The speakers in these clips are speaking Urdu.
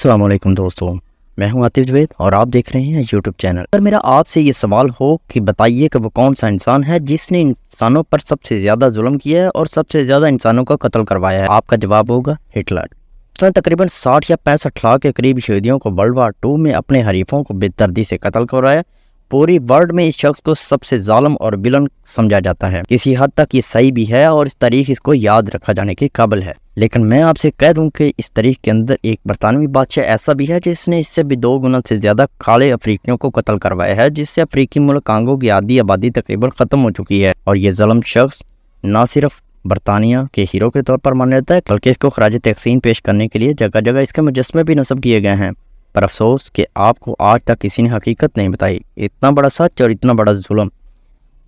السلام علیکم دوستوں، میں ہوں عاطف جوید اور آپ دیکھ رہے ہیں یوٹیوب چینل۔ اگر میرا آپ سے یہ سوال ہو کہ بتائیے کہ وہ کون سا انسان ہے جس نے انسانوں پر سب سے زیادہ ظلم کیا ہے اور سب سے زیادہ انسانوں کا قتل کروایا ہے، آپ کا جواب ہوگا ہٹلر۔ اس نے تقریباً 60 یا 65 لاکھ کے قریب یہودیوں کو ورلڈ وار 2 میں اپنے حریفوں کو بے دردی سے قتل کروایا۔ پوری ورلڈ میں اس شخص کو سب سے ظالم اور ویلن سمجھا جاتا ہے۔ کسی حد تک یہ صحیح بھی ہے اور اس تاریخ اس کو یاد رکھا جانے کے قابل ہے، لیکن میں آپ سے کہہ دوں کہ اس تاریخ کے اندر ایک برطانوی بادشاہ ایسا بھی ہے جس نے اس سے بھی 2 گنا سے زیادہ کالے افریقیوں کو قتل کروایا ہے، جس سے افریقی ملک کانگو کی آدھی آبادی تقریباً ختم ہو چکی ہے۔ اور یہ ظلم شخص نہ صرف برطانیہ کے ہیرو کے طور پر مانا جاتا ہے بلکہ اس کو خراج تحسین پیش کرنے کے لیے جگہ جگہ اس کے مجسمے بھی نصب کیے گئے ہیں، پر افسوس کہ آپ کو آج تک کسی نے حقیقت نہیں بتائی۔ اتنا بڑا سچ اور اتنا بڑا ظلم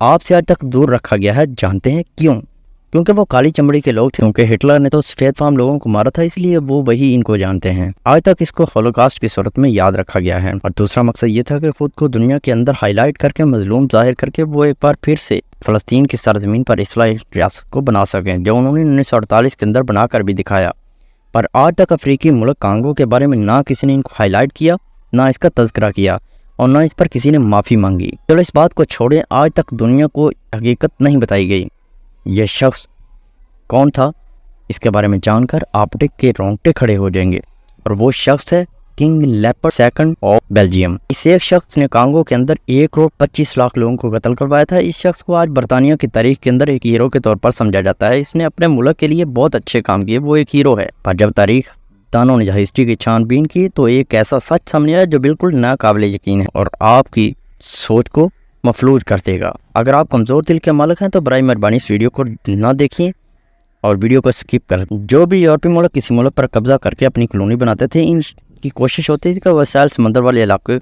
آپ سے آج تک دور رکھا گیا ہے، جانتے ہیں کیوں؟ کیونکہ وہ کالی چمڑی کے لوگ تھے، کیونکہ ہٹلر نے تو سفید فام لوگوں کو مارا تھا، اس لیے وہ وہی ان کو جانتے ہیں۔ آج تک اس کو ہولوکاسٹ کی صورت میں یاد رکھا گیا ہے، اور دوسرا مقصد یہ تھا کہ خود کو دنیا کے اندر ہائی لائٹ کر کے مظلوم ظاہر کر کے وہ ایک بار پھر سے فلسطین کی سرزمین پر اصلاحی ریاست کو بنا سکیں، جو انہوں نے 1948 کے اندر بنا کر بھی دکھایا۔ پر آج تک افریقی ملک کانگو کے بارے میں نہ کسی نے ان کو ہائی لائٹ کیا، نہ اس کا تذکرہ کیا، اور نہ اس پر کسی نے معافی مانگی۔ چلو اس بات کو چھوڑیں، آج تک دنیا کو حقیقت نہیں بتائی گئی۔ یہ شخص کون تھا؟ اس کے بارے میں جان کر آپ کے رونگٹے کھڑے ہو جائیں گے، اور وہ شخص ہے king Leopold second of Belgium. اس ایک شخص نے کانگو کے اندر 1,25,00,000 لوگوں کو قتل کروایا تھا۔ اس شخص کو آج برطانیہ کی تاریخ کے اندر ایک ہیرو کے طور پر سمجھا جاتا ہے۔ اس نے اپنے ملک کے لیے بہت اچھے کام کیے، وہ ایک ہیرو ہے۔ پر جب تاریخ دانوں نے ہسٹری کی چھان بین کی تو ایک ایسا سچ سامنے آیا جو بالکل ناقابل یقین ہے اور آپ کی سوچ کو مفلوج کر دے گا۔ اگر آپ کمزور دل کے مالک ہیں تو برائے مہربانی اس ویڈیو کو نہ دیکھیں اور ویڈیو کو سکپ کر دیں۔ جو بھی یورپی ملک کسی ملک پر قبضہ کر کے اپنی کالونی بناتے تھے، ان کی کوشش ہوتی تھی کہ وہ ساحل سمندر والے علاقے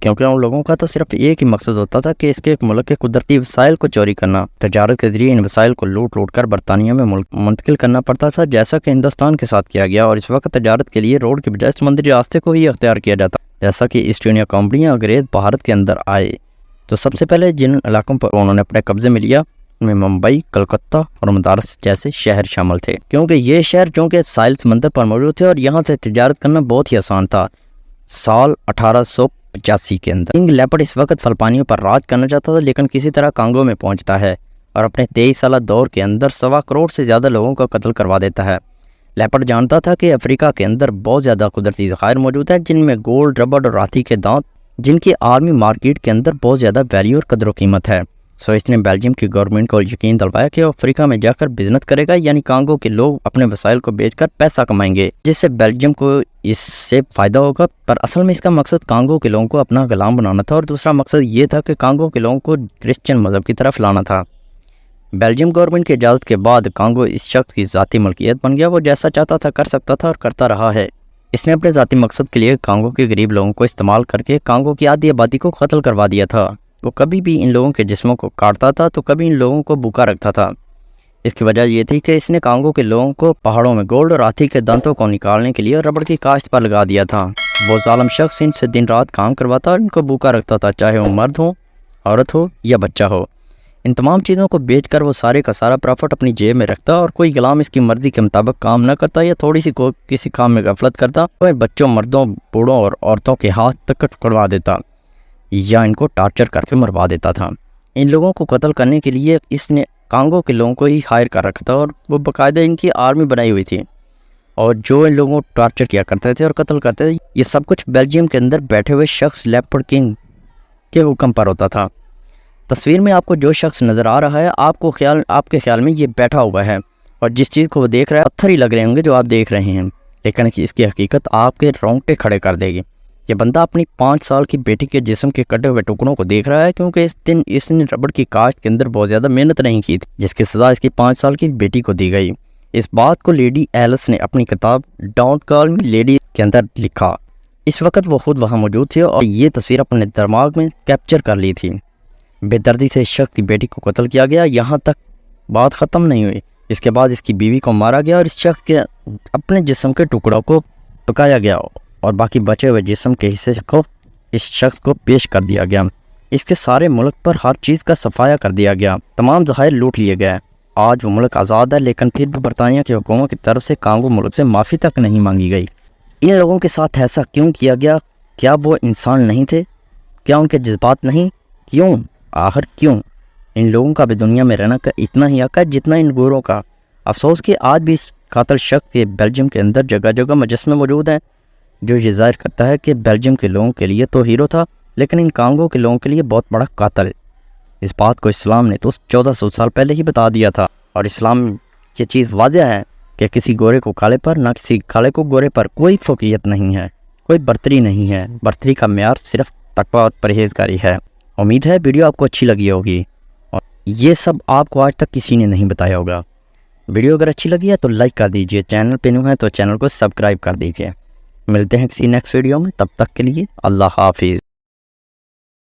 کیونکہ ان لوگوں کا تو صرف ایک ہی مقصد ہوتا تھا کہ اس کے ایک ملک کے قدرتی وسائل کو چوری کرنا۔ تجارت کے ذریعے ان وسائل کو لوٹ کر برطانیہ میں منتقل کرنا پڑتا تھا، جیسا کہ ہندوستان کے ساتھ کیا گیا، اور اس وقت تجارت کے لیے روڈ کے بجائے سمندری راستے کو ہی اختیار کیا جاتا۔ جیسا کہ ایسٹ انڈیا کمپنیاں انگریز بھارت کے اندر آئے تو سب سے پہلے جن علاقوں پر انہوں نے اپنے قبضے میں لیا ان میں ممبئی، کلکتہ اور مدارس جیسے شہر شامل تھے، کیونکہ یہ شہر چونکہ ساحل سمندر پر موجود تھے اور یہاں سے تجارت کرنا بہت ہی آسان تھا۔ سال 1885 کے اندر کنگ لیپرڈ اس وقت فلپائنیوں پر راج کرنا چاہتا تھا، لیکن کسی طرح کانگو میں پہنچتا ہے اور اپنے 23 سالہ دور کے اندر 1.25 کروڑ سے زیادہ لوگوں کا قتل کروا دیتا ہے۔ لیپرڈ جانتا تھا کہ افریقہ کے اندر بہت زیادہ قدرتی ذخائر موجود ہیں، جن میں گولڈ، ربڑ اور ہاتھی کے دانت، جن کی عالمی مارکیٹ کے اندر بہت زیادہ ویلیو اور قدر و قیمت ہے۔ اس نے بیلجیم کی گورنمنٹ کو یقین دلوایا کہ وہ افریقہ میں جا کر بزنس کرے گا، یعنی کانگو کے لوگ اپنے وسائل کو بیچ کر پیسہ کمائیں گے، جس سے بیلجیم کو اس سے فائدہ ہوگا۔ پر اصل میں اس کا مقصد کانگو کے لوگوں کو اپنا غلام بنانا تھا، اور دوسرا مقصد یہ تھا کہ کانگو کے لوگوں کو کرسچن مذہب کی طرف لانا تھا۔ بیلجیم گورنمنٹ کی اجازت کے بعد کانگو اس شخص کی ذاتی ملکیت بن گیا، وہ جیسا چاہتا تھا کر سکتا تھا اور کرتا رہا ہے۔ اس نے اپنے ذاتی مقصد کے لیے کانگو کے غریب لوگوں کو استعمال کر کے کانگو کی آدھی آبادی کو قتل کروا دیا تھا۔ وہ کبھی بھی ان لوگوں کے جسموں کو کاٹتا تھا تو کبھی ان لوگوں کو بھوکا رکھتا تھا۔ اس کی وجہ یہ تھی کہ اس نے کانگو کے لوگوں کو پہاڑوں میں گولڈ اور ہاتھی کے دانتوں کو نکالنے کے لیے ربڑ کی کاشت پر لگا دیا تھا۔ وہ ظالم شخص ان سے دن رات کام کرواتا اور ان کو بھوکا رکھتا تھا، چاہے وہ مرد ہو، عورت ہو یا بچہ ہو۔ ان تمام چیزوں کو بیچ کر وہ سارے کا سارا پروفٹ اپنی جیب میں رکھتا، اور کوئی غلام اس کی مرضی کے مطابق کام نہ کرتا یا تھوڑی سی کسی کام میں غفلت کرتا تو ان بچوں، مردوں، بوڑھوں اور عورتوں کے ہاتھ تک کٹوا دیتا یا ان کو ٹارچر کر کے مروا دیتا تھا۔ ان لوگوں کو قتل کرنے کے لیے اس نے کانگو کے لوگوں کو ہی ہائر کر رکھا تھا، اور وہ باقاعدہ ان کی آرمی بنائی ہوئی تھی، اور جو ان لوگوں کو ٹارچر کیا کرتے تھے اور قتل کرتے تھے، یہ سب کچھ بیلجیم کے اندر بیٹھے ہوئے شخص لیپرڈ کنگ کے حکم پر ہوتا تھا۔ تصویر میں آپ کو جو شخص نظر آ رہا ہے، آپ کے خیال میں یہ بیٹھا ہوا ہے، اور جس چیز کو وہ دیکھ رہا ہے پتھر ہی لگ رہے ہوں گے جو آپ دیکھ رہے ہیں، لیکن اس کی حقیقت آپ کے رونگٹے کھڑے کر دے گی۔ یہ بندہ اپنی 5 سال کی بیٹی کے جسم کے کٹے ہوئے ٹکڑوں کو دیکھ رہا ہے، کیونکہ اس نے ربڑ کی کاشت کے اندر بہت زیادہ محنت نہیں کی تھی، جس کی سزا اس کی 5 سال کی بیٹی کو دی گئی۔ اس بات کو لیڈی ایلس نے اپنی کتاب ڈونٹ کال می لیڈی کے اندر لکھا۔ اس وقت وہ خود وہاں موجود تھی اور یہ تصویر اپنے دماغ میں کیپچر کر لی تھی۔ بے دردی سے اس شخص کی بیٹی کو قتل کیا گیا۔ یہاں تک بات ختم نہیں ہوئی، اس کے بعد اس کی بیوی کو مارا گیا اور اس شخص کے اپنے جسم کے ٹکڑوں کو پکایا گیا، اور باقی بچے ہوئے جسم کے حصے کو اس شخص کو پیش کر دیا گیا۔ اس کے سارے ملک پر ہر چیز کا صفایا کر دیا گیا، تمام ذخائر لوٹ لیے گئے۔ آج وہ ملک آزاد ہے، لیکن پھر بھی برطانیہ کی حکومت کی طرف سے کانگو ملک سے معافی تک نہیں مانگی گئی۔ ان لوگوں کے ساتھ ایسا کیوں کیا گیا؟ کیا وہ انسان نہیں تھے؟ کیا ان کے جذبات نہیں؟ کیوں؟ آخر کیوں؟ ان لوگوں کا بھی دنیا میں رہنا کا اتنا ہی حق ہے جتنا ان گوروں کا۔ افسوس کہ آج بھی اس قاتل شخص کے بیلجیم کے اندر جگہ جگہ مجسمے موجود ہیں، جو یہ ظاہر کرتا ہے کہ بیلجیم کے لوگوں کے لیے تو ہیرو تھا، لیکن ان کانگو کے لوگوں کے لیے بہت بڑا قاتل۔ اس بات کو اسلام نے تو 1400 سال پہلے ہی بتا دیا تھا، اور اسلام میں یہ چیز واضح ہے کہ کسی گورے کو کالے پر، نہ کسی کالے کو گورے پر کوئی فوقیت نہیں ہے، کوئی برتری نہیں ہے۔ برتری کا معیار صرف تقوی اور پرہیزگاری ہے۔ امید ہے ویڈیو آپ کو اچھی لگی ہوگی، اور یہ سب آپ کو آج تک کسی نے نہیں بتایا ہوگا۔ ویڈیو اگر اچھی لگی ہے تو لائک کر دیجئے، چینل پہ نیو ہے تو چینل کو سبسکرائب کر دیجئے۔ ملتے ہیں کسی نیکسٹ ویڈیو میں، تب تک کے لیے اللہ حافظ۔